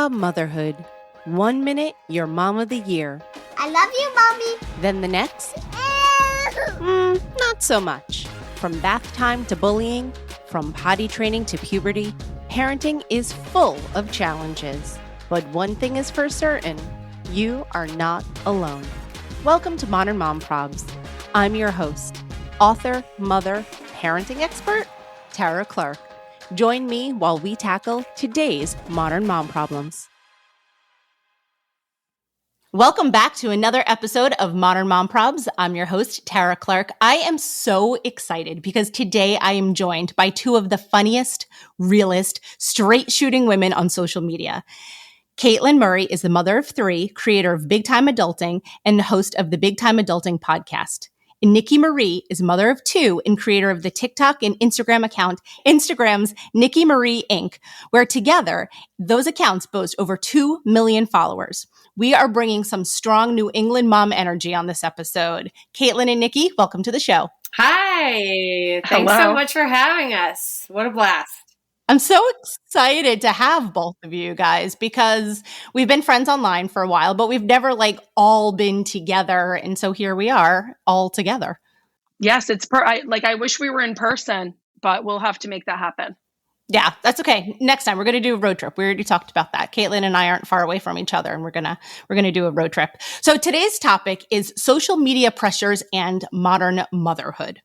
Motherhood. 1 minute, you're mom of the year. I love you, Mommy. Then the next, not so much. From bath time to bullying, from potty training to puberty, parenting is full of challenges. But one thing is for certain, you are not alone. Welcome to Modern Mom Probs. I'm your host, author, mother, parenting expert, Tara Clark. Join me while we tackle today's modern mom problems. Welcome back to another episode of Modern Mom Probs. I'm your host, Tara Clark. I am so excited because today I am joined by two of the funniest, realest, straight-shooting women on social media. Caitlin Murray is the mother of three, creator of Big Time Adulting, and host of the Big Time Adulting podcast. And Nicki Marie is mother of two and creator of the TikTok and Instagram account, Instagram's Nicki Marie Inc., where together, those accounts boast over 2 million followers. We are bringing some strong New England mom energy on this episode. Caitlin and Nicki, welcome to the show. Hi. Thanks so much for having us. What a blast. I'm so excited to have both of you guys because we've been friends online for a while, but we've never all been together. And so here we are all together. Yes, I wish we were in person, but we'll have to make that happen. Yeah, that's okay. Next time we're going to do a road trip. We already talked about that. Caitlin and I aren't far away from each other and we're going to do a road trip. So today's topic is social media pressures and modern motherhood.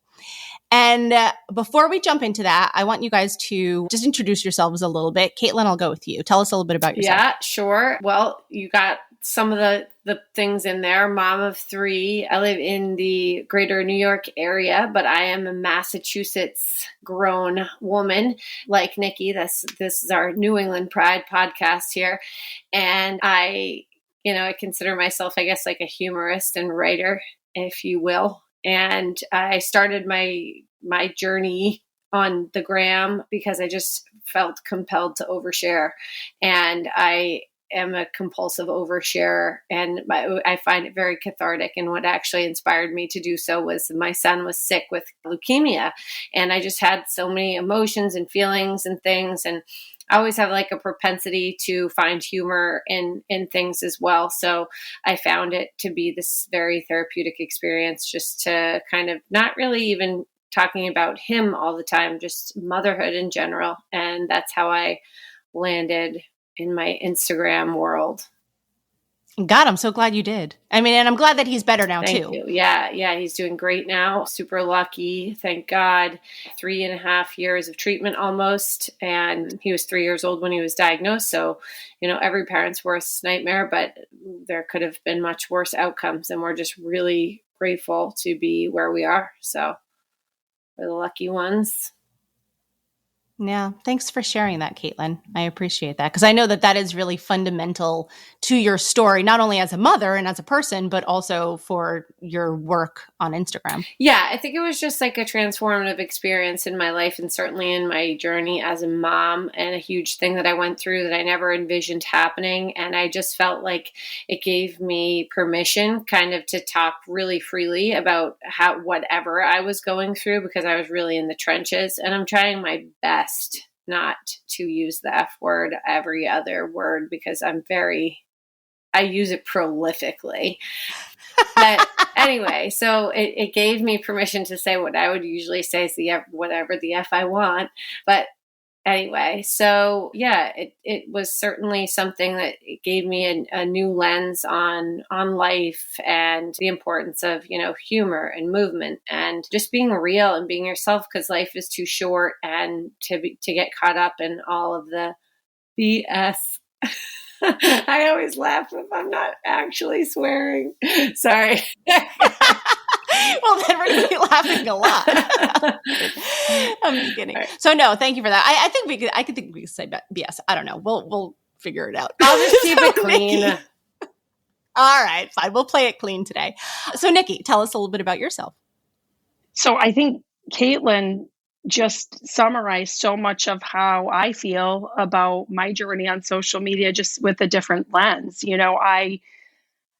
And before we jump into that, I want you guys to just introduce yourselves a little bit. Caitlin, I'll go with you. Tell us a little bit about yourself. Yeah, sure. Well, you got some of the things in there. Mom of three. I live in the greater New York area, but I am a Massachusetts grown woman like Nicki. This is our New England Pride podcast here. And I consider myself, I guess, like a humorist and writer, if you will. And I started my journey on the gram because I just felt compelled to overshare. And I am a compulsive oversharer, and I find it very cathartic. And what actually inspired me to do so was my son was sick with leukemia. And I just had so many emotions and feelings and things. And I always have a propensity to find humor in things as well. So I found it to be this very therapeutic experience just to kind of not really even talking about him all the time, just motherhood in general. And that's how I landed in my Instagram world. God, I'm so glad you did. I mean, and I'm glad that he's better now, Thank too. you. Yeah, he's doing great now. Super lucky. Thank God. 3.5 years of treatment almost. And he was 3 years old when he was diagnosed. So, every parent's worst nightmare, but there could have been much worse outcomes. And we're just really grateful to be where we are. So we're the lucky ones. Yeah. Thanks for sharing that, Caitlin. I appreciate that because I know that is really fundamental to your story, not only as a mother and as a person, but also for your work on Instagram. Yeah, I think it was just like a transformative experience in my life and certainly in my journey as a mom, and a huge thing that I went through that I never envisioned happening. And I just felt like it gave me permission kind of to talk really freely about whatever I was going through because I was really in the trenches, and I'm trying my best not to use the F word every other word because I use it prolifically. But anyway, so it gave me permission to say what I would usually say is whatever the F I want. But anyway, so yeah, it was certainly something that it gave me a new lens on life and the importance of, humor and movement and just being real and being yourself because life is too short and to get caught up in all of the BS. I always laugh if I'm not actually swearing. Sorry. Well, then we're going to be laughing a lot. I'm just kidding. Right. So no, thank you for that. I think we could say BS. I don't know. We'll figure it out. I'll just keep it clean. Nicki. All right, fine. We'll play it clean today. So Nicki, tell us a little bit about yourself. So I think Caitlin just summarized so much of how I feel about my journey on social media, just with a different lens. I,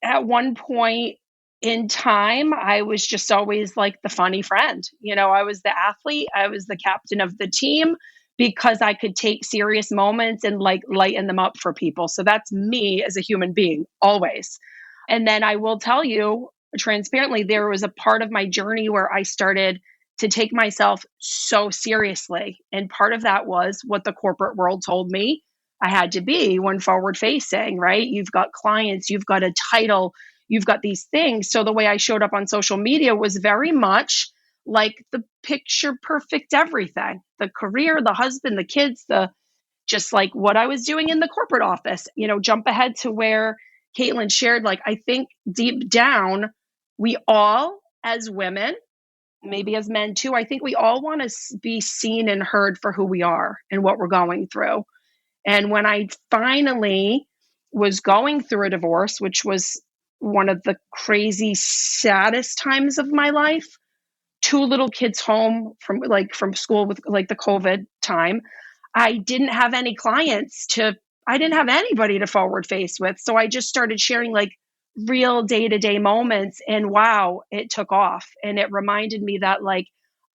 at one point in time, I was just always like the funny friend. I was the athlete. I was the captain of the team. because I could take serious moments and like lighten them up for people. So that's me as a human being, always. And then I will tell you transparently, there was a part of my journey where I started to take myself so seriously. And part of that was what the corporate world told me I had to be when forward facing, right? You've got clients, you've got a title, you've got these things. So the way I showed up on social media was very much like the picture perfect everything, the career, the husband, the kids, the just like what I was doing in the corporate office. Jump ahead to where Caitlin shared, like, I think deep down, we all as women, maybe as men too, I think we all want to be seen and heard for who we are and what we're going through. And when I finally was going through a divorce, which was one of the crazy, saddest times of my life, two little kids home from school with like the COVID time, I didn't have any I didn't have anybody to forward face with. So I just started sharing like real day-to-day moments, and wow, it took off. And it reminded me that like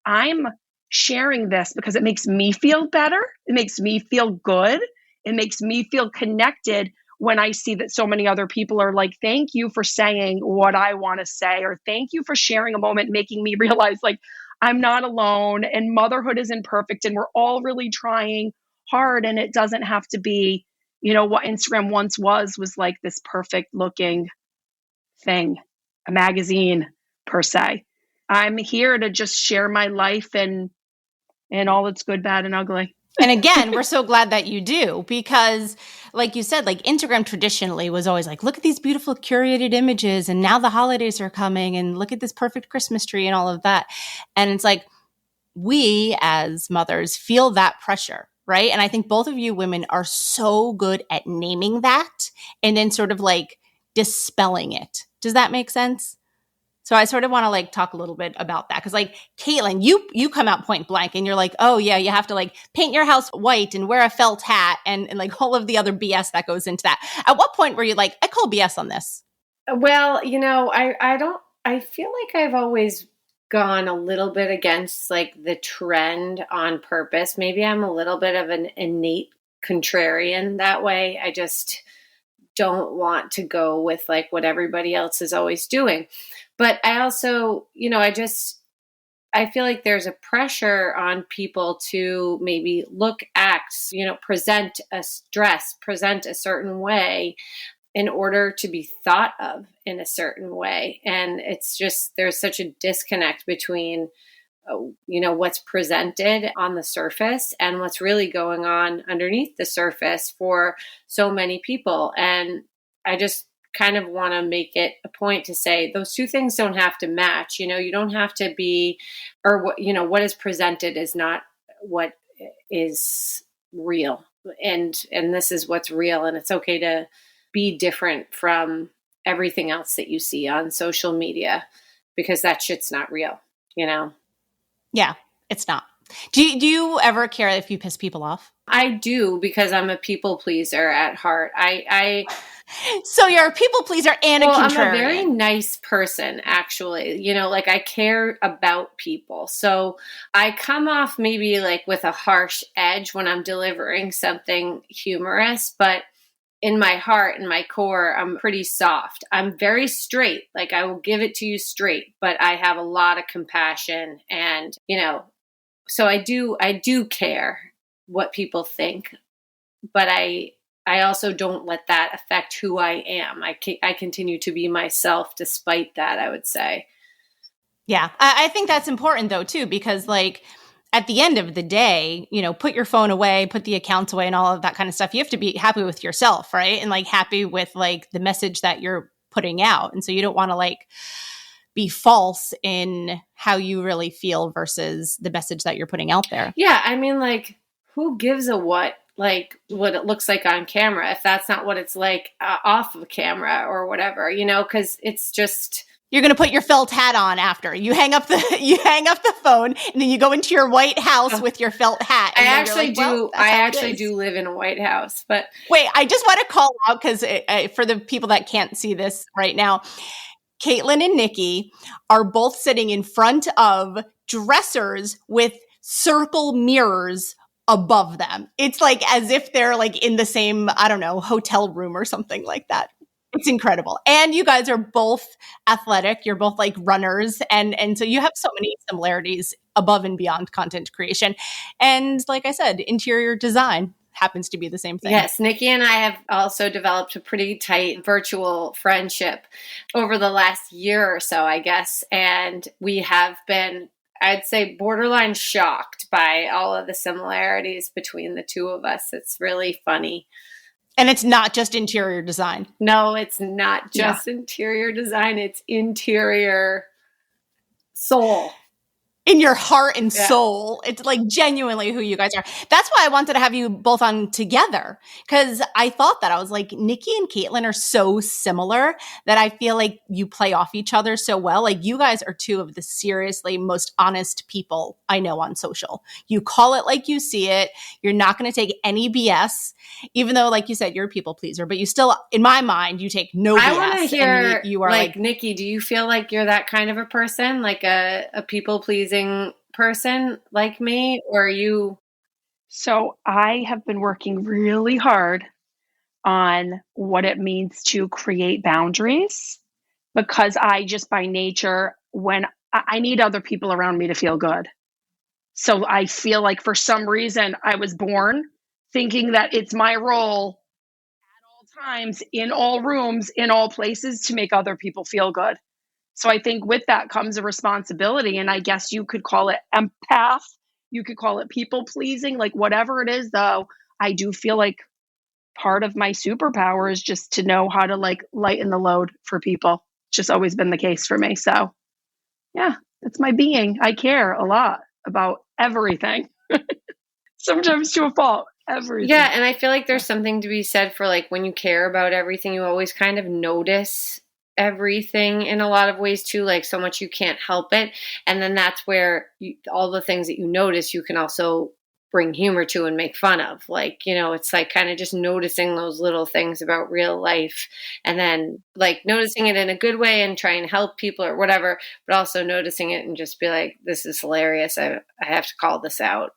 I'm sharing this because it makes me feel better. It makes me feel good. It makes me feel connected when I see that so many other people are like, thank you for saying what I want to say, or thank you for sharing a moment, making me realize like I'm not alone and motherhood isn't perfect and we're all really trying hard. And it doesn't have to be, what Instagram once was like this perfect looking thing, a magazine per se. I'm here to just share my life and all its good, bad, and ugly. And again, we're so glad that you do, because like you said, like Instagram traditionally was always like, look at these beautiful curated images. And now the holidays are coming and look at this perfect Christmas tree and all of that. And it's like, we as mothers feel that pressure, right? And I think both of you women are so good at naming that and then sort of like dispelling it. Does that make sense? So I sort of want to like talk a little bit about that. Cause like Caitlin, you come out point blank and you're like, oh yeah, you have to like paint your house white and wear a felt hat and like all of the other BS that goes into that. At what point were you like, I call BS on this? Well, I feel like I've always gone a little bit against like the trend on purpose. Maybe I'm a little bit of an innate contrarian that way. I just don't want to go with like what everybody else is always doing. But I also, I feel like there's a pressure on people to maybe look, act, present a dress, present a certain way in order to be thought of in a certain way. And it's just, there's such a disconnect between, what's presented on the surface and what's really going on underneath the surface for so many people. And I just kind of want to make it a point to say those two things don't have to match. You don't have to be, or what is presented is not what is real. And this is what's real. And it's okay to be different from everything else that you see on social media, because that shit's not real, Yeah, it's not. Do you ever care if you piss people off? I do, because I'm a people pleaser at heart. So you're a people pleaser and a contrarian. I'm a very nice person, actually. Like I care about people. So I come off maybe like with a harsh edge when I'm delivering something humorous, but in my heart and my core, I'm pretty soft. I'm very straight. Like I will give it to you straight, but I have a lot of compassion and, so I do care what people think, but I also don't let that affect who I am. I continue to be myself despite that, I would say. Yeah. I think that's important though, too, because like at the end of the day, put your phone away, put the accounts away and all of that kind of stuff. You have to be happy with yourself, right? And like happy with like the message that you're putting out. And so you don't want to like be false in how you really feel versus the message that you're putting out there. Yeah. I mean, like, who gives a what it looks like on camera, if that's not what it's like off of camera or whatever, because it's just, you're going to put your felt hat on after you hang up the phone, and then you go into your white house with your felt hat. I actually do live in a white house, but wait, I just want to call out, because for the people that can't see this right now, Caitlin and Nicki are both sitting in front of dressers with circle mirrors above them. It's like as if they're like in the same, I don't know, hotel room or something like that. It's incredible. And you guys are both athletic. You're both like runners. And so you have so many similarities above and beyond content creation. And like I said, interior design happens to be the same thing. Yes, Nicki and I have also developed a pretty tight virtual friendship over the last year or so, I guess. And we have been, I'd say, borderline shocked by all of the similarities between the two of us. It's really funny. And it's not just interior design. No, it's not just interior design. It's interior soul. In your heart and soul. It's like genuinely who you guys are. That's why I wanted to have you both on together, because I thought that I was like, Nicki and Caitlin are so similar that I feel like you play off each other so well. Like you guys are two of the seriously most honest people I know on social. You call it like you see it. You're not going to take any BS, even though, like you said, you're a people pleaser, but you still, in my mind, you take no BS. I want to hear, you are like, Nicki, do you feel like you're that kind of a person, like a people pleasing person like me, or are you? So I have been working really hard on what it means to create boundaries, because I just by nature, when I need other people around me to feel good. So I feel like for some reason I was born thinking that it's my role at all times, in all rooms, in all places, to make other people feel good. So I think with that comes a responsibility. And I guess you could call it empath. You could call it people pleasing, like whatever it is, though. I do feel like part of my superpower is just to know how to like lighten the load for people. It's just always been the case for me. So yeah, that's my being. I care a lot about everything. Sometimes to a fault. Everything. Yeah. And I feel like there's something to be said for like when you care about everything, you always kind of notice everything in a lot of ways too, like so much you can't help it. And then that's where all the things that you notice, you can also bring humor to and make fun of. Like, you know, it's like kind of just noticing those little things about real life, and then like noticing it in a good way and trying to help people or whatever, but also noticing it and just be like, this is hilarious. I have to call this out.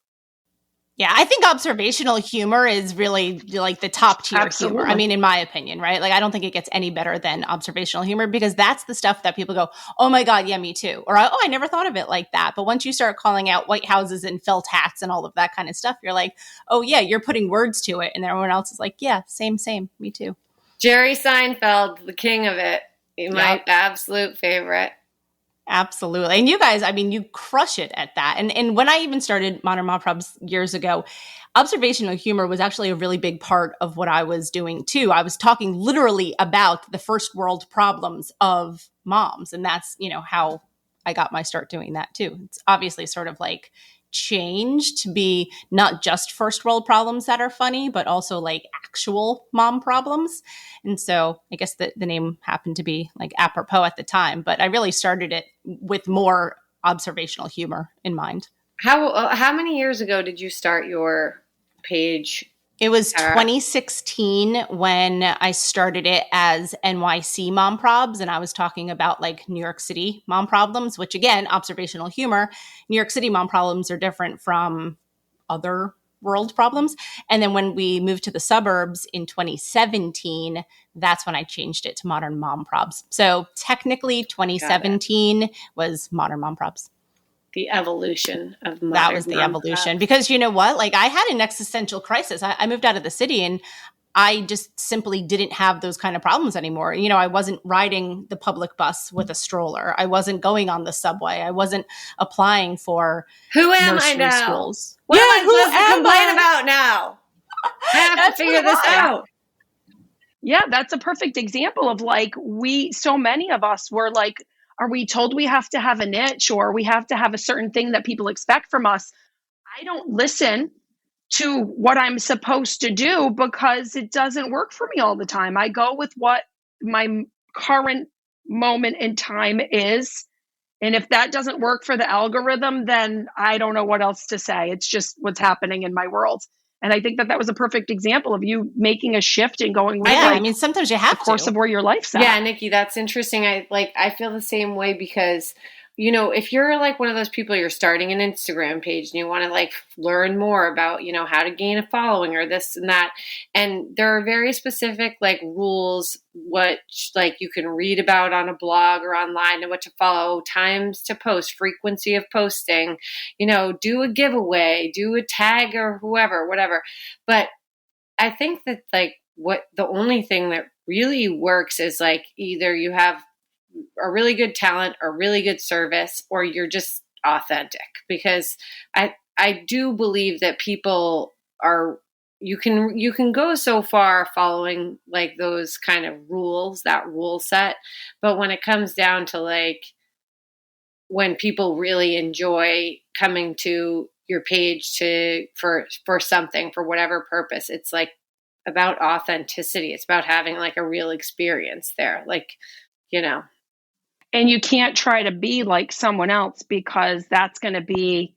Yeah, I think observational humor is really like the top tier humor. I mean, in my opinion, right? Like, I don't think it gets any better than observational humor, because that's the stuff that people go, oh my God, yeah, me too. Or, oh, I never thought of it like that. But once you start calling out white houses and felt hats and all of that kind of stuff, you're like, oh yeah, you're putting words to it. And everyone else is like, yeah, same, me too. Jerry Seinfeld, the king of it. My absolute favorite. Absolutely. And you guys, I mean, you crush it at that. And when I even started Modern Mom Probs years ago, observational humor was actually a really big part of what I was doing too. I was talking literally about the first world problems of moms. And that's, you know, how I got my start doing that too. It's obviously sort of like changed to be not just first world problems that are funny, but also like actual mom problems. And so I guess the name happened to be like apropos at the time, but I really started it with more observational humor in mind. How many years ago did you start your page? It was 2016 when I started it as NYC Mom Probs, and I was talking about like New York City mom problems, which again, observational humor. New York City mom problems are different from other world problems. And then when we moved to the suburbs in 2017, that's when I changed it to Modern Mom Probs. So technically 2017 was Modern Mom Probs. The evolution of Modern That was the evolution. Because you know what? Like I had an existential crisis. I moved out of the city and I just simply didn't have those kind of problems anymore. You know, I wasn't riding the public bus with a stroller. I wasn't going on the subway. I wasn't applying for Who am I now? Schools. What am I supposed to complain about now? I have to figure this out. Yeah, that's a perfect example of like so many of us were like, are we told we have to have a niche or we have to have a certain thing that people expect from us? I don't listen to what I'm supposed to do because it doesn't work for me all the time. I go with what my current moment in time is. And if that doesn't work for the algorithm, then I don't know what else to say. It's just what's happening in my world. And I think that was a perfect example of you making a shift and going with I mean, sometimes you have the course of where your life's at. Yeah, Nicki, that's interesting. I feel the same way because if you're like one of those people, you're starting an Instagram page and you want to like learn more about, how to gain a following or this and that. And there are very specific like rules, what like you can read about on a blog or online and what to follow, times to post, frequency of posting, do a giveaway, do a tag or whoever, whatever. But I think that like the only thing that really works is like either you have a really good talent or really good service, or you're just authentic, because I do believe that people are, you can go so far following like those kind of rules, that rule set. But when it comes down to like, when people really enjoy coming to your page for something, for whatever purpose, it's like about authenticity. It's about having like a real experience there. Like, And you can't try to be like someone else, because that's going to be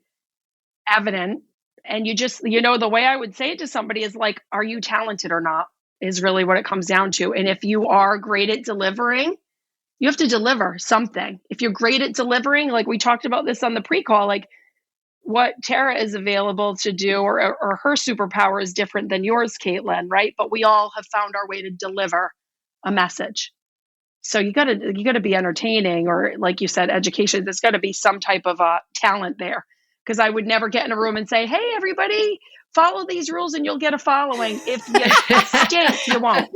evident. And you just, the way I would say it to somebody is like, are you talented or not, is really what it comes down to. And if you are great at delivering, you have to deliver something. If you're great at delivering, like we talked about this on the pre-call, like what Tara is available to do or her superpower is different than yours, Caitlin, right? But we all have found our way to deliver a message. So you gotta be entertaining, or like you said, education. There's got to be some type of talent there, because I would never get in a room and say, "Hey, everybody, follow these rules and you'll get a following." If you stink, you won't.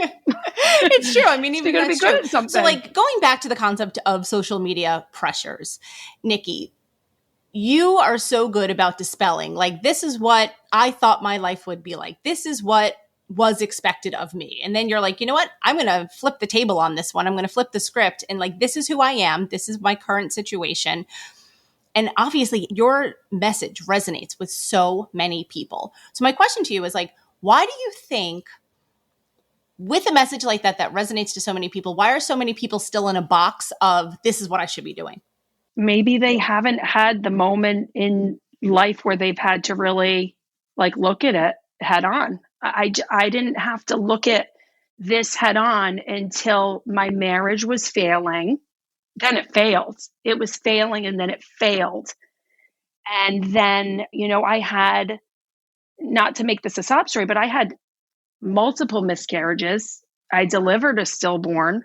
It's true. I mean, even you're gonna be good at something. So, like going back to the concept of social media pressures, Nicki, you are so good about dispelling. Like, this is what I thought my life would be like. This is what was expected of me. And then you're like, you know what? I'm going to flip the table on this one. I'm going to flip the script. And like, this is who I am. This is my current situation. And obviously your message resonates with so many people. So my question to you is like, why do you think with a message like that resonates to so many people, why are so many people still in a box of this is what I should be doing? Maybe they haven't had the moment in life where they've had to really like look at it head on. I didn't have to look at this head on until my marriage was failing. Then it failed. It was failing and then it failed. And then, I had, not to make this a sob story, but I had multiple miscarriages. I delivered a stillborn.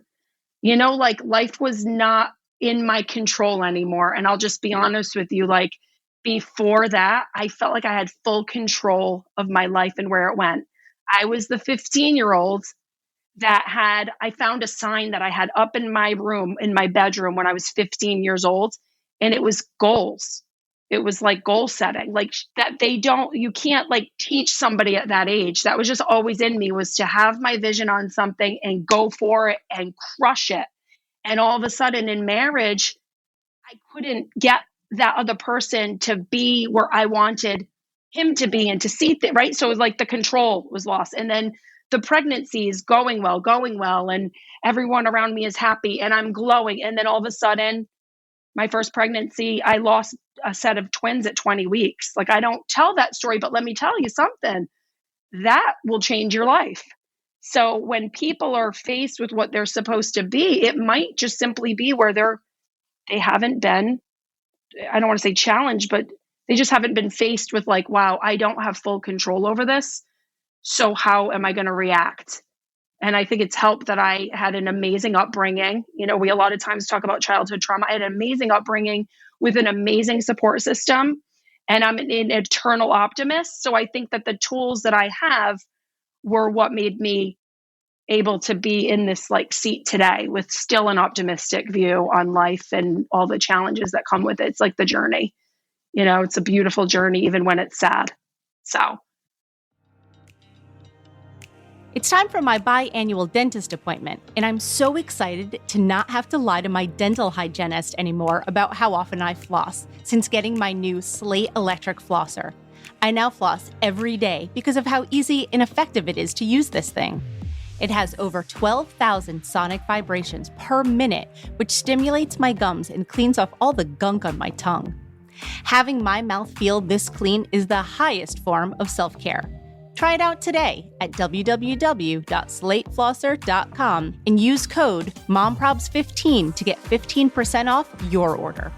Like life was not in my control anymore. And I'll just be honest with you, like before that, I felt like I had full control of my life and where it went. I was the 15-year-old I found a sign that I had up in my room, in my bedroom when I was 15 years old. And it was goals. It was like goal setting, like that you can't like teach somebody at that age. That was just always in me, was to have my vision on something and go for it and crush it. And all of a sudden in marriage, I couldn't get that other person to be where I wanted him to be and to see it, right? So it was like the control was lost. And then the pregnancy is going well, and everyone around me is happy and I'm glowing. And then all of a sudden, my first pregnancy, I lost a set of twins at 20 weeks. Like, I don't tell that story, but let me tell you something. That will change your life. So when people are faced with what they're supposed to be, it might just simply be where they haven't been, I don't want to say challenged, but they just haven't been faced with like, wow, I don't have full control over this. So how am I going to react? And I think it's helped that I had an amazing upbringing. We a lot of times talk about childhood trauma. I had an amazing upbringing with an amazing support system, and I'm an eternal optimist. So I think that the tools that I have were what made me able to be in this like seat today with still an optimistic view on life and all the challenges that come with it. It's like the journey, it's a beautiful journey, even when it's sad. So. It's time for my biannual dentist appointment, and I'm so excited to not have to lie to my dental hygienist anymore about how often I floss since getting my new Slate electric flosser. I now floss every day because of how easy and effective it is to use this thing. It has over 12,000 sonic vibrations per minute, which stimulates my gums and cleans off all the gunk on my tongue. Having my mouth feel this clean is the highest form of self-care. Try it out today at www.slateflosser.com and use code MOMPROBS15 to get 15% off your order.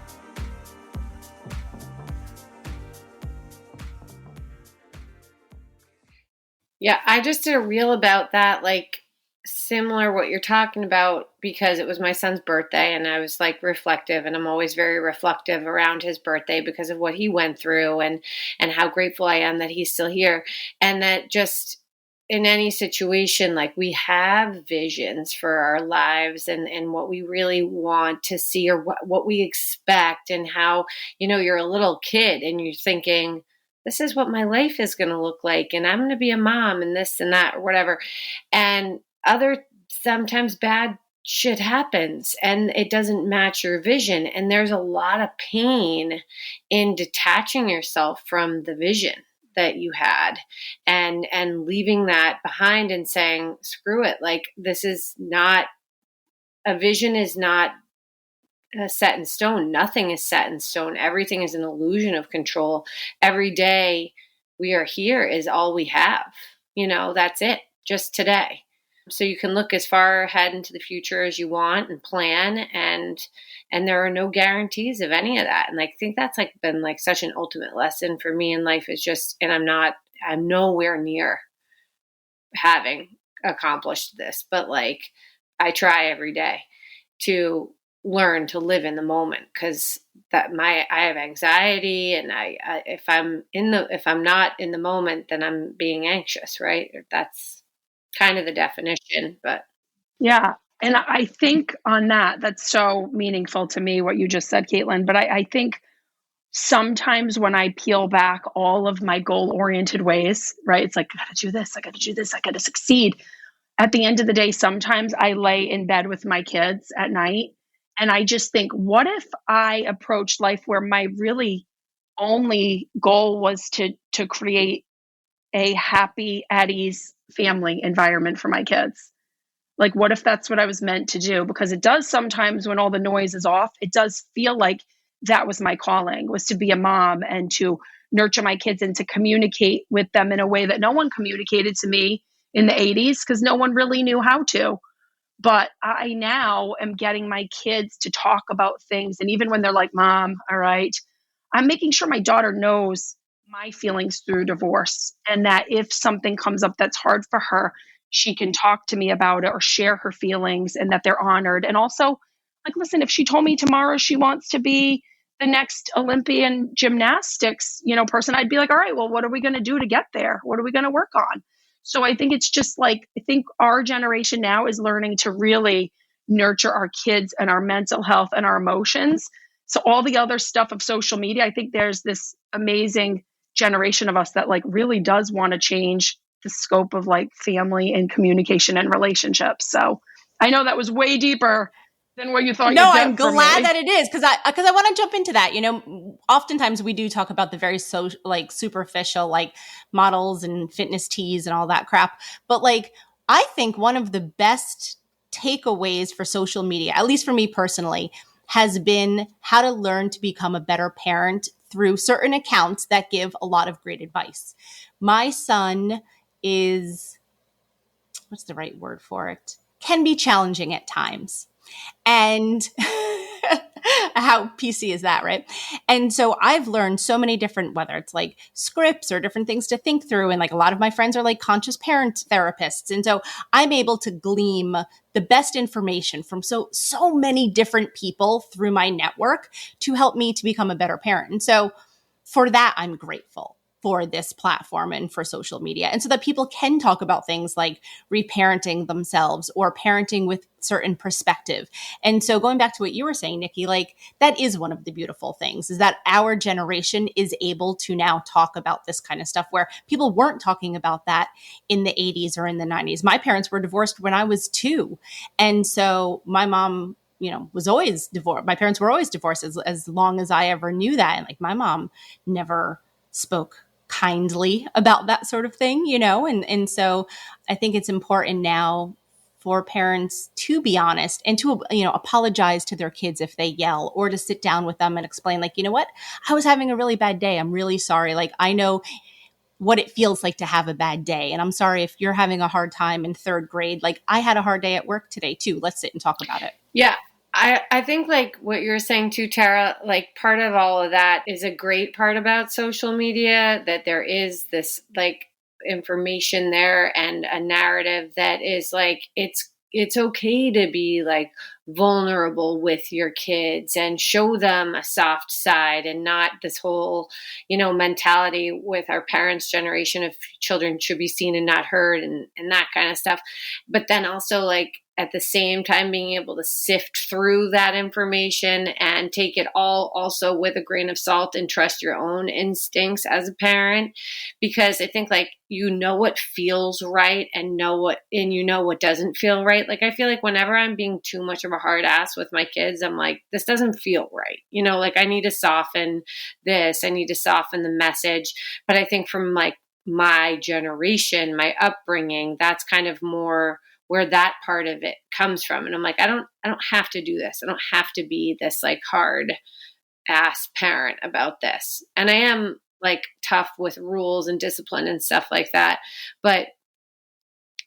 Yeah, I just did a reel about that, like similar what you're talking about, because it was my son's birthday and I was like reflective, and I'm always very reflective around his birthday because of what he went through, and how grateful I am that he's still here, and that just in any situation, like we have visions for our lives, and what we really want to see, or what we expect, and how, you're a little kid and you're thinking, this is what my life is going to look like, and I'm going to be a mom and this and that or whatever. And other sometimes bad shit happens and it doesn't match your vision, and there's a lot of pain in detaching yourself from the vision that you had, and leaving that behind and saying, screw it, like this is not, a vision is not set in stone. Nothing is set in stone. Everything is an illusion of control. Every day we are here is all we have. That's it, just today. So you can look as far ahead into the future as you want and plan, and there are no guarantees of any of that. And I think that's like been like such an ultimate lesson for me in life, is just, and I'm nowhere near having accomplished this, but like I try every day to learn to live in the moment, because I have anxiety, and if I'm not in the moment, then I'm being anxious, right? That's kind of the definition. But Yeah. And I think on that's so meaningful to me, what you just said, Caitlin. But I think sometimes when I peel back all of my goal oriented ways, right? It's like, I got to do this, I got to do this, I got to succeed. At the end of the day, sometimes I lay in bed with my kids at night and I just think, what if I approached life where my really only goal was to create a happy, at ease family environment for my kids? Like, what if that's what I was meant to do? Because it does sometimes, when all the noise is off, it does feel like that was my calling, was to be a mom and to nurture my kids and to communicate with them in a way that no one communicated to me in the 80s, because no one really knew how to. But I now am getting my kids to talk about things. And even when they're like, Mom, all right, I'm making sure my daughter knows my feelings through divorce, and that if something comes up that's hard for her, she can talk to me about it or share her feelings, and that they're honored. And also, like, listen, if she told me tomorrow she wants to be the next Olympian gymnastics, person, I'd be like, all right, well, what are we going to do to get there? What are we going to work on? So I think it's just like, I think our generation now is learning to really nurture our kids and our mental health and our emotions. So all the other stuff of social media, I think there's this amazing generation of us that like really does want to change the scope of like family and communication and relationships. So I know that was way deeper than what you thought No, you'd get I'm from glad me. that it is, because I want to jump into that. Oftentimes we do talk about the very like superficial, like models and fitness teas and all that crap. But like, I think one of the best takeaways for social media, at least for me personally, has been how to learn to become a better parent through certain accounts that give a lot of great advice. My son is, what's the right word for it? Can be challenging at times. And how PC is that, right? And so I've learned so many different, whether it's like scripts or different things to think through. And like a lot of my friends are like conscious parent therapists. And so I'm able to glean the best information from so many different people through my network to help me to become a better parent. And so for that, I'm grateful for this platform and for social media. And so that people can talk about things like reparenting themselves or parenting with certain perspective. And so going back to what you were saying, Nicki, like that is one of the beautiful things, is that our generation is able to now talk about this kind of stuff where people weren't talking about that in the 80s or in the 90s. My parents were divorced when I was 2. And so my mom, was always divorced. My parents were always divorced as long as I ever knew that. And like my mom never spoke kindly about that sort of thing, and so I think it's important now for parents to be honest and to, apologize to their kids if they yell, or to sit down with them and explain, like, you know what, I was having a really bad day. I'm really sorry. Like, I know what it feels like to have a bad day. And I'm sorry if you're having a hard time in 3rd grade. Like, I had a hard day at work today too. Let's sit and talk about it. yeah, I think like what you're saying too, Tara, like part of all of that is a great part about social media, that there is this like information there and a narrative that is like it's okay to be like vulnerable with your kids and show them a soft side, and not this whole mentality with our parents' generation of children should be seen and not heard, and that kind of stuff. But then also, like, at the same time, being able to sift through that information and take it all also with a grain of salt and trust your own instincts as a parent. Because I think, like, what feels right and what doesn't feel right. Like, I feel like whenever I'm being too much of a hard ass with my kids, I'm like, this doesn't feel right. Like, I need to soften this. I need to soften the message. But I think from like my generation, my upbringing, that's kind of more where that part of it comes from. And I'm like, I don't have to do this. I don't have to be this like hard ass parent about this. And I am like tough with rules and discipline and stuff like that. But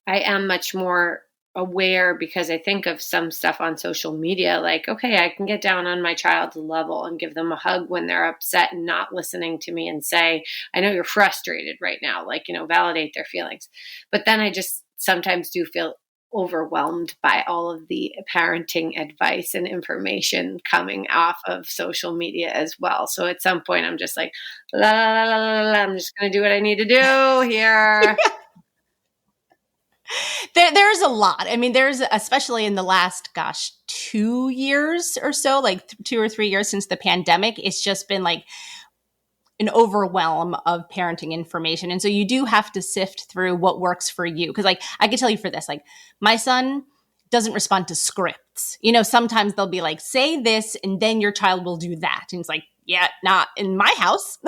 I am much more aware, because I think of some stuff on social media, like, okay, I can get down on my child's level and give them a hug when they're upset and not listening to me and say, I know you're frustrated right now, like, validate their feelings. But then I just sometimes do feel overwhelmed by all of the parenting advice and information coming off of social media as well. So at some point I'm just like, la, la, la, la, la, I'm just going to do what I need to do here. There's a lot. I mean, there's, especially in the last, 2 years or so, like 2 or 3 years since the pandemic, it's just been like an overwhelm of parenting information. And so you do have to sift through what works for you. Because like, I can tell you for this, like, my son doesn't respond to scripts. Sometimes they'll be like, say this, and then your child will do that. And it's like, yeah, not in my house.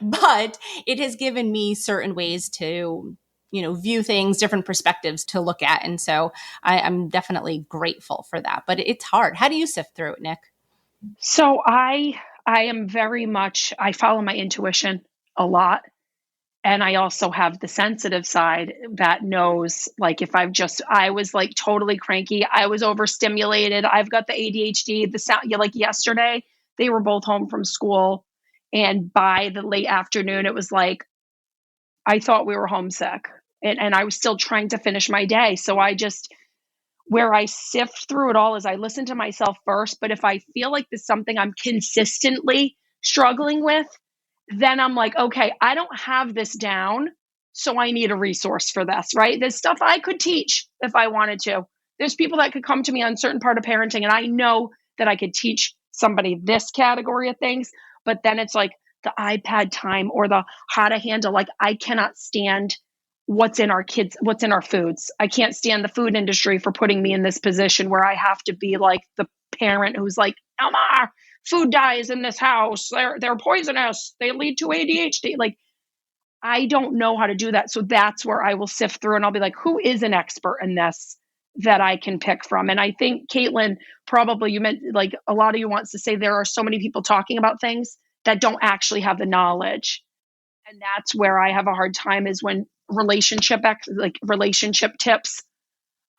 But it has given me certain ways to, view things, different perspectives to look at. And so I'm definitely grateful for that. But it's hard. How do you sift through it, Nick? So I am very much, I follow my intuition a lot. And I also have the sensitive side that knows, like, if I was like totally cranky, I was overstimulated, I've got the ADHD, the sound, like yesterday, they were both home from school. And by the late afternoon, it was like, I thought we were homesick, and I was still trying to finish my day. So where I sift through it all is I listen to myself first. But if I feel like there's something I'm consistently struggling with, then I'm like, okay, I don't have this down, so I need a resource for this, right? There's stuff I could teach if I wanted to. There's people that could come to me on certain part of parenting, and I know that I could teach somebody this category of things, but then it's like the iPad time or the how to handle, like, I cannot stand what's in our foods. I can't stand the food industry for putting me in this position where I have to be like the parent who's like, Elma, food dyes in this house. They're poisonous. They lead to ADHD. Like, I don't know how to do that. So that's where I will sift through, and I'll be like, who is an expert in this that I can pick from? And I think, Caitlin, probably you meant, like, a lot of you wants to say there are so many people talking about things that don't actually have the knowledge. And that's where I have a hard time, is when relationship tips.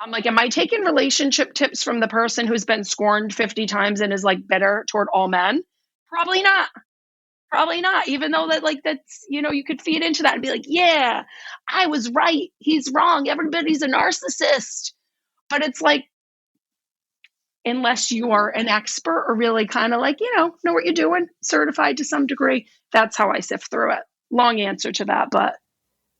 I'm like, am I taking relationship tips from the person who's been scorned 50 times and is like bitter toward all men? Probably not. Probably not. Even though that's, you could feed into that and be like, yeah, I was right. He's wrong. Everybody's a narcissist. But it's like, unless you are an expert or really kind of like, know what you're doing, certified to some degree, that's how I sift through it. Long answer to that, but.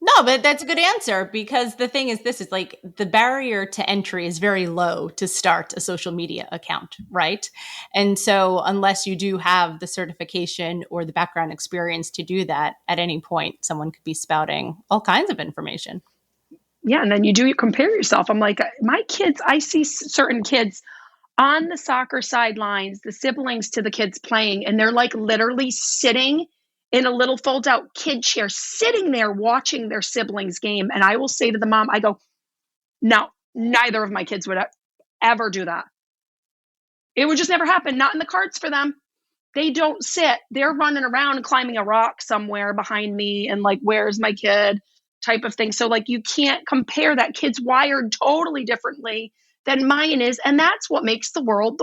No, but that's a good answer, because the thing is, this is like, the barrier to entry is very low to start a social media account, right? And so unless you do have the certification or the background experience to do that, at any point, someone could be spouting all kinds of information. Yeah. And then you compare yourself. I'm like, my kids, I see certain kids on the soccer sidelines, the siblings to the kids playing, and they're like literally sitting in a little fold out kid chair, sitting there watching their siblings game. And I will say to the mom, I go, no, neither of my kids would ever do that. It would just never happen. Not in the cards for them. They don't sit. They're running around and climbing a rock somewhere behind me and like, where's my kid type of thing. So like, you can't compare that. Kid's wired totally differently than mine is. And that's what makes the world.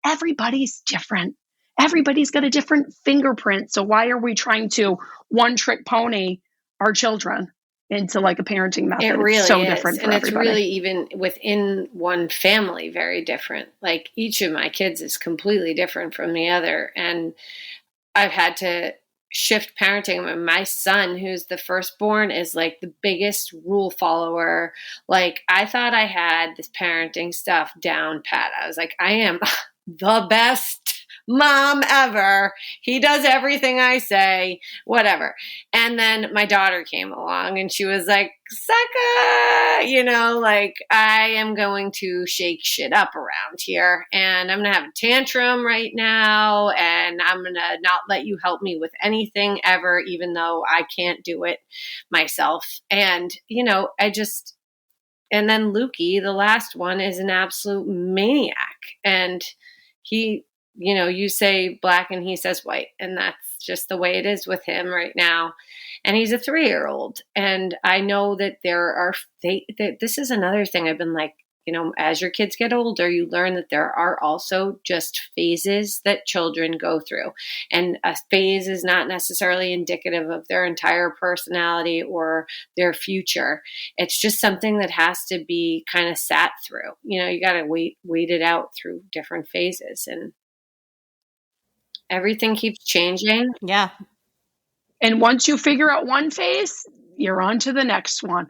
Everybody's different. Everybody's got a different fingerprint. So why are we trying to one trick pony our children? into like a parenting method. It really it's so is. different for and it's everybody. really even within one family very different. Like each of my kids is completely different from the other. And I've had to shift parenting. My son, who's the firstborn, is like the biggest rule follower. Like I thought I had this parenting stuff down pat. I was like, I am the best mom ever. He does everything I say, whatever. And then my daughter came along and she was like, sucker, like I am going to shake shit up around here and I'm going to have a tantrum right now and I'm going to not let you help me with anything ever, even though I can't do it myself. And, and then Lukey, the last one, is an absolute maniac. And he, you say black and he says white. And that's just the way it is with him right now. And he's a 3-year-old. And I know that this is another thing I've been like, as your kids get older, you learn that there are also just phases that children go through. And a phase is not necessarily indicative of their entire personality or their future. It's just something that has to be kind of sat through. You got to wait it out through different phases. And everything keeps changing. Yeah. And once you figure out one phase, you're on to the next one.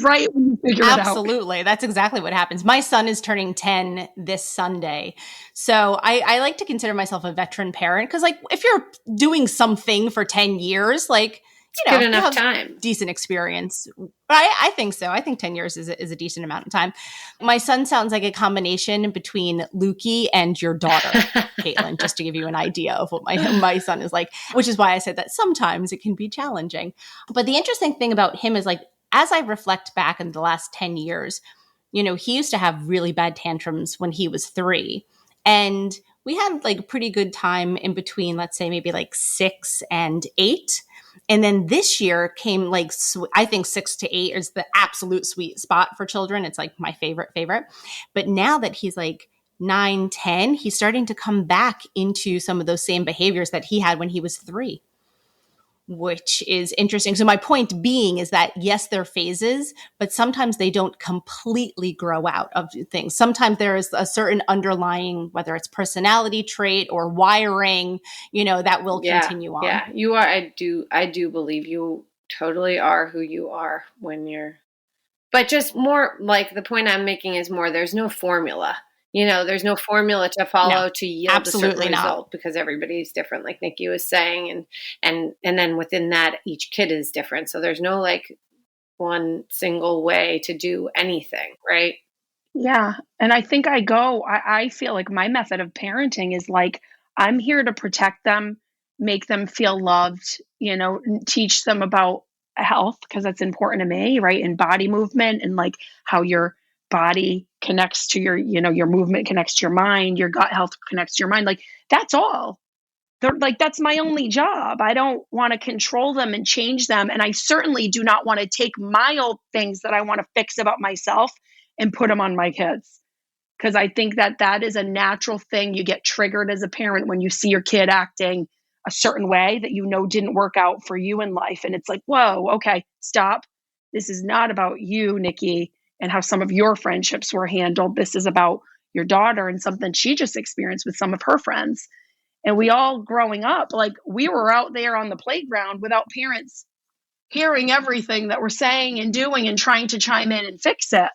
Right when you figure it out. Absolutely. That's exactly what happens. My son is turning 10 this Sunday. So I like to consider myself a veteran parent because, like, if you're doing something for 10 years, like, good enough time. Decent experience. I think so. I think 10 years is a decent amount of time. My son sounds like a combination between Lukey and your daughter, Caitlin, just to give you an idea of what my son is like, which is why I said that sometimes it can be challenging. But the interesting thing about him is, like, as I reflect back in the last 10 years, he used to have really bad tantrums when he was 3. And we had like a pretty good time in between, let's say maybe like 6 and 8. And then this year came like, I think 6 to 8 is the absolute sweet spot for children. It's like my favorite. But now that he's like 9, 10, he's starting to come back into some of those same behaviors that he had when he was 3. Which is interesting. So my point being is that, yes, they're phases, but sometimes they don't completely grow out of things. Sometimes there is a certain underlying, whether it's personality trait or wiring, that will continue on. Yeah, you are. I do believe you totally are who you are when you're, but just more like the point I'm making is more, there's no formula. There's no formula to follow to yield a certain result because everybody's different, like Nicki was saying. And then within that, each kid is different. So there's no like one single way to do anything, right? Yeah. And I think I feel like my method of parenting is like, I'm here to protect them, make them feel loved, teach them about health because that's important to me, right? And body movement and like how your body connects to your movement connects to your mind, your gut health connects to your mind. Like that's all. That's my only job. I don't want to control them and change them. And I certainly do not want to take my old things that I want to fix about myself and put them on my kids. Because I think that is a natural thing. You get triggered as a parent when you see your kid acting a certain way that didn't work out for you in life. And it's like, whoa, okay, stop. This is not about you, Nicki, and how some of your friendships were handled. This is about your daughter and something she just experienced with some of her friends. And we all growing up, like we were out there on the playground without parents hearing everything that we're saying and doing and trying to chime in and fix it.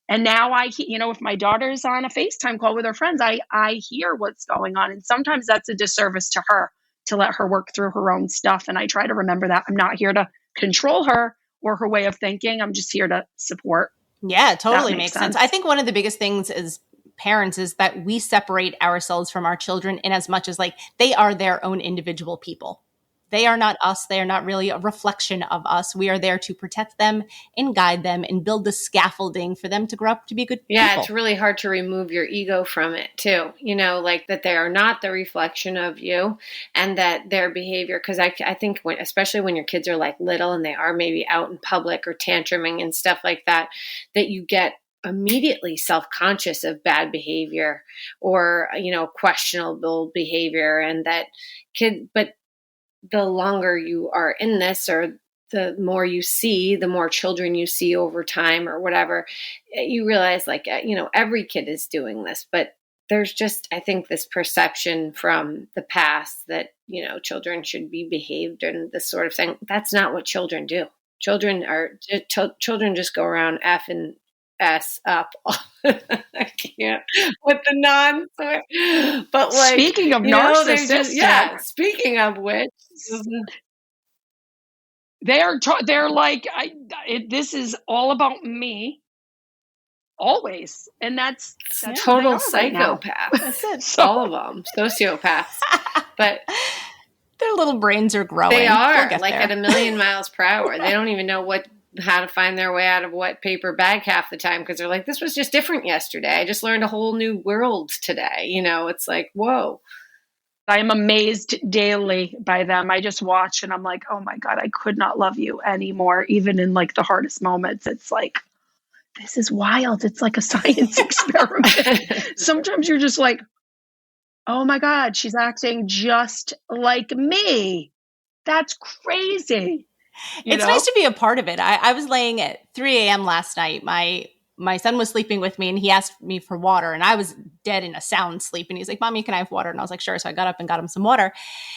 And now if my daughter's on a FaceTime call with her friends, I hear what's going on. And sometimes that's a disservice to her to let her work through her own stuff. And I try to remember that I'm not here to control her or her way of thinking. I'm just here to support. Yeah, it totally makes sense. I think one of the biggest things as parents is that we separate ourselves from our children in as much as like they are their own individual people. They are not us. They are not really a reflection of us. We are there to protect them and guide them and build the scaffolding for them to grow up to be good people. It's really hard to remove your ego from it too. Like that they are not the reflection of you and that their behavior, because I think especially when your kids are like little and they are maybe out in public or tantruming and stuff like that, that you get immediately self-conscious of bad behavior or, questionable behavior and that but the longer you are in this or the more you see, the more children you see over time or whatever, you realize like, every kid is doing this, but there's just, I think, this perception from the past that, children should be behaved and this sort of thing. That's not what children do. Children just go around effing S up. I can't with the but like, speaking of narcissistic, speaking of which, they're like, this is all about me, always, and that's total psychopath. Right. That's it. All of them, sociopaths, but their little brains are growing. They are like there. At 1,000,000 miles per hour. They don't even know how to find their way out of what paper bag half the time because they're like, this was just different yesterday. I just learned a whole new world today. It's like, whoa. I am amazed daily by them. I just watch and I'm like, oh my God, I could not love you anymore. Even in like the hardest moments, it's like, this is wild. It's like a science experiment. Sometimes you're just like, oh my God, she's acting just like me. That's crazy. It's nice to be a part of it. I was laying at 3 a.m. last night. My son was sleeping with me and he asked me for water and I was dead in a sound sleep. And he's like, Mommy, can I have water? And I was like, sure. So I got up and got him some water.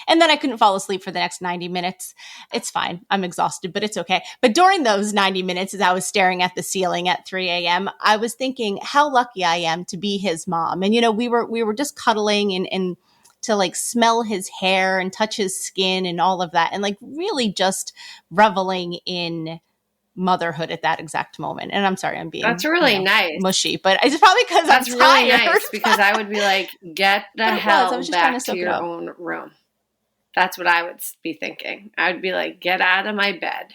And then I couldn't fall asleep for the next 90 minutes. It's fine. I'm exhausted, but it's okay. But during those 90 minutes, as I was staring at the ceiling at 3 a.m., I was thinking how lucky I am to be his mom. And, we were just cuddling and to like smell his hair and touch his skin and all of that. And like really just reveling in motherhood at that exact moment. And I'm sorry, I'm being that's really nice, mushy, but it's probably because that's I'm really tired. Nice because I would be like, get the hell back to your own room. That's what I would be thinking. I would be like, get out of my bed.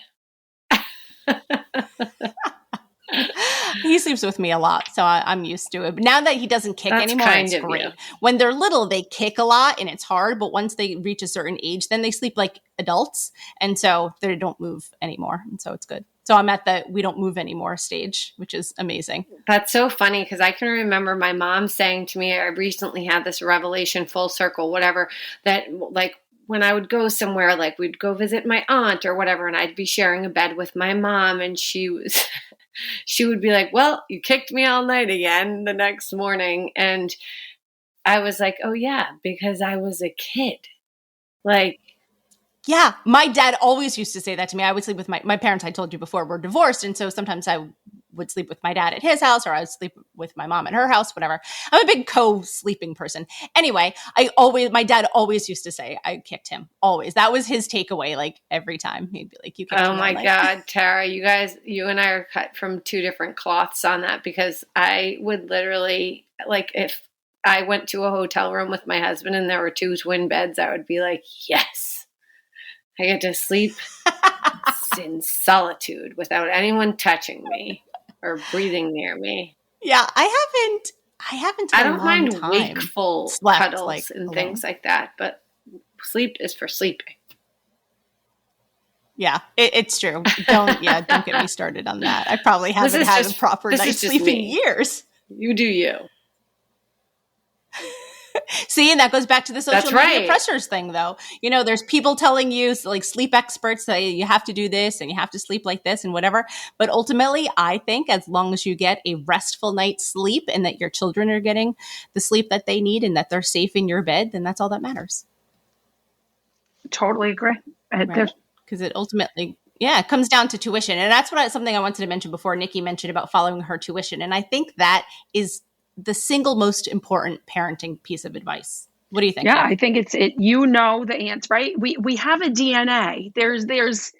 He sleeps with me a lot, so I'm used to it. But now that he doesn't kick anymore, it's great. You. When they're little, they kick a lot and it's hard, but once they reach a certain age, then they sleep like adults, and so they don't move anymore, and so it's good. So I'm at the we don't move anymore stage, which is amazing. That's so funny because I can remember my mom saying to me, I recently had this revelation, full circle, whatever, that like when I would go somewhere, like we'd go visit my aunt or whatever, and I'd be sharing a bed with my mom, and she would be like, well, you kicked me all night again the next morning. And I was like, oh yeah, because I was a kid. Like, yeah, my dad always used to say that to me. I would sleep with my parents, I told you before, were divorced. And so sometimes I would sleep with my dad at his house or I would sleep with my mom at her house, whatever. I'm a big co-sleeping person. Anyway, my dad always used to say I kicked him, always. That was his takeaway, like every time. He'd be like, you kicked him. Oh my God, Tara, you and I are cut from two different cloths on that because I would literally, like if I went to a hotel room with my husband and there were two twin beds, I would be like, yes. I get to sleep in solitude without anyone touching me or breathing near me. Yeah, I haven't. I don't mind wakeful cuddles like and things like that, but sleep is for sleeping. Yeah, it's true. Don't get me started on that. I probably haven't had a proper night's sleep in years. You do you. See, and that goes back to the social media pressures thing, though. There's people telling you, like sleep experts, that you have to do this and you have to sleep like this and whatever. But ultimately, I think as long as you get a restful night's sleep and that your children are getting the sleep that they need and that they're safe in your bed, then that's all that matters. Totally agree. Because it ultimately, it comes down to tuition. And that's something I wanted to mention before. Nicki mentioned about following her tuition. And I think that is the single most important parenting piece of advice. What do you think? Yeah, I think it's the answer, right? We have a DNA. There's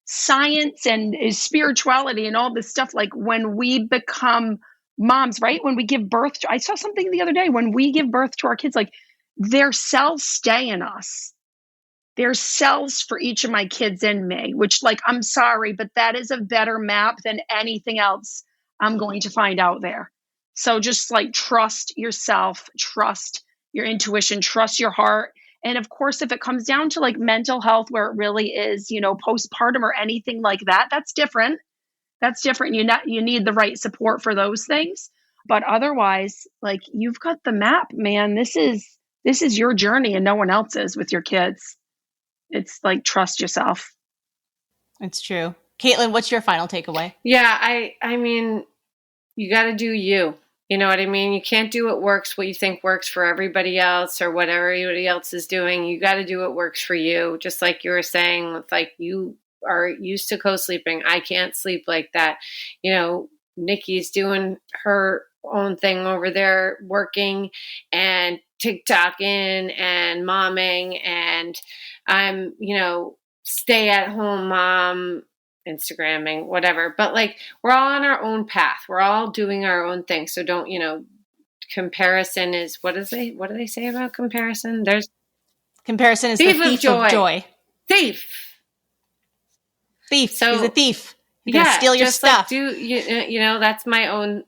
science and spirituality and all this stuff. Like when we become moms, right? When we give birth I saw something the other day, when we give birth to our kids, like their cells stay in us. There's cells for each of my kids in me, which like, I'm sorry, but that is a better map than anything else I'm going to find out there. So just like trust yourself, trust your intuition, trust your heart. And of course, if it comes down to like mental health, where it really is, postpartum or anything like that, that's different. That's different. You need the right support for those things. But otherwise, like you've got the map, man. This is your journey and no one else's with your kids. It's like, trust yourself. It's true. Caitlin, what's your final takeaway? Yeah, I mean, you got to do you. You know what I mean? You can't do what you think works for everybody else or what everybody else is doing. You got to do what works for you. Just like you were saying, with like you are used to co-sleeping. I can't sleep like that. You know, Nicki's doing her own thing over there, working and TikToking and momming, and I'm, stay at home mom, Instagramming, whatever. But like, we're all on our own path. We're all doing our own thing. So don't, comparison is, what do they say about comparison? Comparison is thief the thief of joy. Thief. So, he's a thief. He's gonna steal your stuff. Like, that's my own.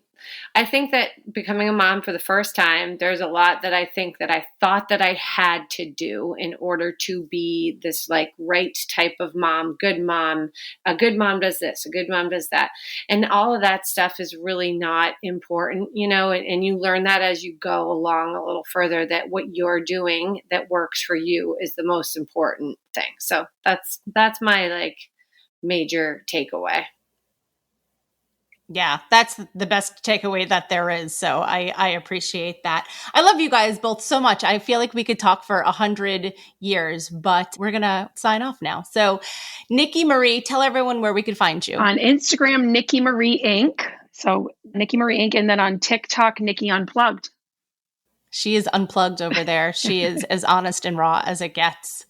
I think that becoming a mom for the first time, there's a lot that I think that I thought that I had to do in order to be this like right type of mom, good mom. A good mom does this, a good mom does that. And all of that stuff is really not important, and you learn that as you go along a little further, that what you're doing that works for you is the most important thing. So that's my like major takeaway. Yeah, that's the best takeaway that there is. So I appreciate that. I love you guys both so much. I feel like we could talk for 100 years, but we're going to sign off now. So Nicki Marie, tell everyone where we could find you. On Instagram, Nicki Marie Inc. So Nicki Marie Inc. And then on TikTok, Nicki Unplugged. She is unplugged over there. She is as honest and raw as it gets.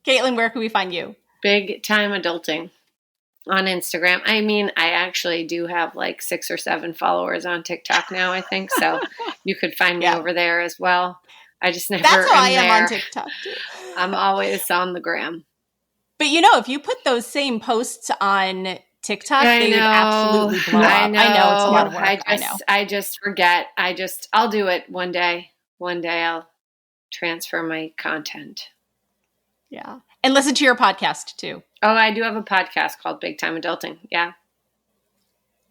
Caitlin, where can we find you? Big Time Adulting on Instagram. I mean, I actually do have like 6 or 7 followers on TikTok now, I think. So you could find me over there as well. I just never That's how I am there. on TikTok too. I'm always on the gram. But if you put those same posts on TikTok, they would absolutely blow up. I know it's a lot of work. I just forget. I'll do it one day. One day I'll transfer my content. Yeah. And listen to your podcast too. Oh, I do have a podcast called Big Time Adulting. Yeah.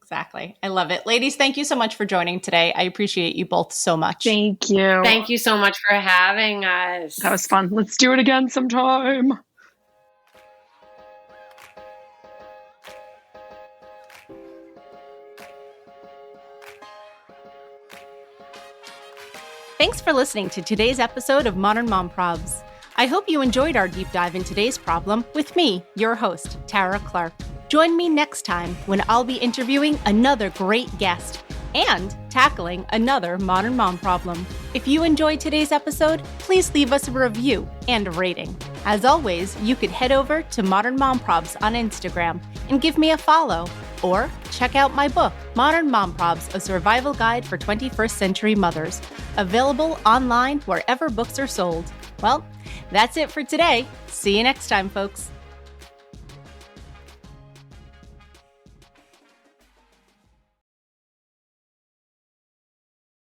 Exactly. I love it. Ladies, thank you so much for joining today. I appreciate you both so much. Thank you. Thank you so much for having us. That was fun. Let's do it again sometime. Thanks for listening to today's episode of Modern Mom Probs. I hope you enjoyed our deep dive in today's problem with me, your host, Tara Clark. Join me next time when I'll be interviewing another great guest and tackling another modern mom problem. If you enjoyed today's episode, please leave us a review and a rating. As always, you could head over to Modern Mom Probs on Instagram and give me a follow, or check out my book, Modern Mom Probs, A Survival Guide for 21st Century Mothers, available online wherever books are sold. Well, that's it for today. See you next time, folks.